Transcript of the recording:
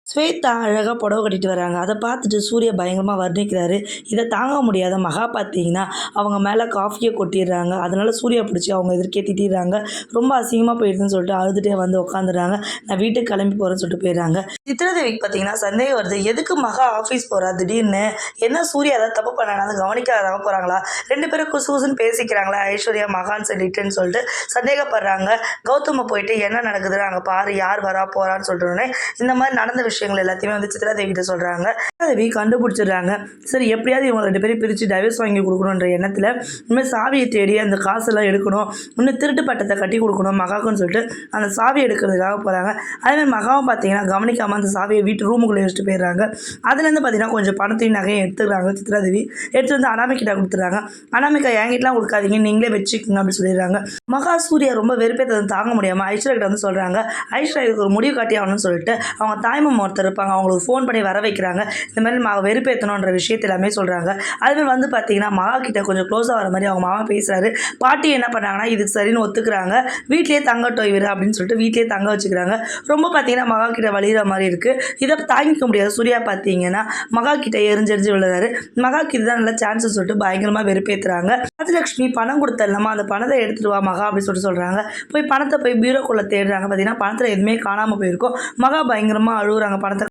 ஸ்வேதா அழகாக புடவை கட்டிட்டு வராங்க. அதை பார்த்துட்டு சூர்யா பயங்கரமாக வர்ணிக்கிறாரு. இதை தாங்க முடியாத மகா பார்த்தீங்கன்னா அவங்க மேலே காஃபியை கொட்டிடுறாங்க. அதனால சூர்யா பிடிச்சி அவங்க எதிர்க்கே திட்டிடுறாங்க. ரொம்ப அசிங்கமாக போயிடுதுன்னு சொல்லிட்டு அழுதுகிட்டே வந்து உட்காந்துடுறாங்க. நான் வீட்டுக்கு கிளம்பி போகிறேன்னு சொல்லிட்டு போயிடுறாங்க. சித்ராதேவிக்கு பார்த்தீங்கன்னா சந்தேகம் வருது. எதுக்கு மகா ஆஃபீஸ் போகிறா திடீர்னு? என்ன சூர்யா ஏதாவது தப்பு பண்ணாங்க கவனிக்காதவங்க போகிறாங்களா? 2 பேரும் குசுகுசுன்னு பேசிக்கிறாங்களா ஐஸ்வர்யா மகான்னு சொல்லிட்டுன்னு சொல்லிட்டு சந்தேகப்படுறாங்க. கௌதம போயிட்டு என்ன நடக்குதுன்னு அங்கே பாரு, யார் வரா போகிறான்னு சொல்லிட்டு இந்த மாதிரி நடந்த விஷயங்கள் எல்லாத்தையுமே வந்து சித்ராதேவி கிட்ட சொல்கிறாங்க. சித்ராதேவி கண்டுபிடிச்சிடுறாங்க. சரி எப்படியாவது இவங்க 2 பேரும் பிரித்து டைவர்ஸ் வாங்கி கொடுக்கணுன்ற எண்ணத்தில் இனிமேல் சாவியை தேடி அந்த காசெல்லாம் எடுக்கணும், இன்னும் திருட்டு பட்டத்தை கட்டி கொடுக்கணும் மகாக்குன்னு சொல்லிட்டு அந்த சாவியை எடுக்கிறதுக்காக போகிறாங்க. அதேமாதிரி மகாவும் பார்த்தீங்கன்னா கவனிக்காமல் அந்த சாவியை வீட்டு ரூமுக்குள்ளே வச்சுட்டு போயிடுறாங்க. அதுலேருந்து பார்த்தீங்கன்னா கொஞ்சம் பணத்தையும் நகையும் எடுத்துக்கிறாங்க. சித்ராதேவி எடுத்து வந்து அனாமிக்கிட்ட கொடுத்துட்றாங்க. அனாமிக்கா என்கிட்டலாம் கொடுக்காதீங்க, நீங்களே வச்சுக்கோங்க அப்படின்னு சொல்லிடுறாங்க. மகா சூர்யா ரொம்ப வெறுப்பேற்ற தாங்க முடியாமல் ஐஸ்வர்யா கிட்ட வந்து சொல்கிறாங்க. ஐஸ்வர்யா இதுக்கு ஒரு முடிவு காட்டி ஆகணும்னு சொல்லிட்டு அவங்க தாய்மாமா ஒருத்தர் இருப்பாங்க, அவங்களுக்கு ஃபோன் பண்ணி வர வைக்கிறாங்க. இந்த மாதிரி வெறுப்பேற்றணுன்ற விஷயத்தை எல்லாமே சொல்கிறாங்க. அதுமாதிரி வந்து பார்த்தீங்கன்னா மகா கிட்ட கொஞ்சம் க்ளோஸாக வர மாதிரி அவங்க மாமா பேசுகிறாரு. பாட்டி என்ன பண்ணாங்கன்னா இதுக்கு சரின்னு ஒத்துக்கிறாங்க. வீட்லேயே தங்கட்டும் இவர் அப்படின்னு சொல்லிட்டு வீட்லேயே தங்க வச்சுக்கிறாங்க. ரொம்ப பார்த்தீங்கன்னா மகா கிட்ட வலிகிற மாதிரி இருக்குது. இதை தாங்கிக்க முடியாது சூர்யா பார்த்தீங்கன்னா மகா கிட்ட எரிஞ்செறிஞ்சு விழுறாரு. மகா கிட்ட தான் நல்ல சான்ஸ் சொல்லிட்டு பயங்கரமாக வெறுப்பேற்றுறாங்க. ராஜலட்சுமி பணம் கொடுத்தரலாமா, அந்த பணத்தை எடுத்துட்டு வா மகா அப்படின்னு சொல்லிட்டு சொல்கிறாங்க. போய் பணத்தை போய் பீரோக்குள்ளே தேடுறாங்க. பார்த்தீங்கன்னா பணத்தில் எதுவுமே காணாமல் போயிருக்கும். மகா பயங்கரமாக அழுகுறாங்க. பணத்தை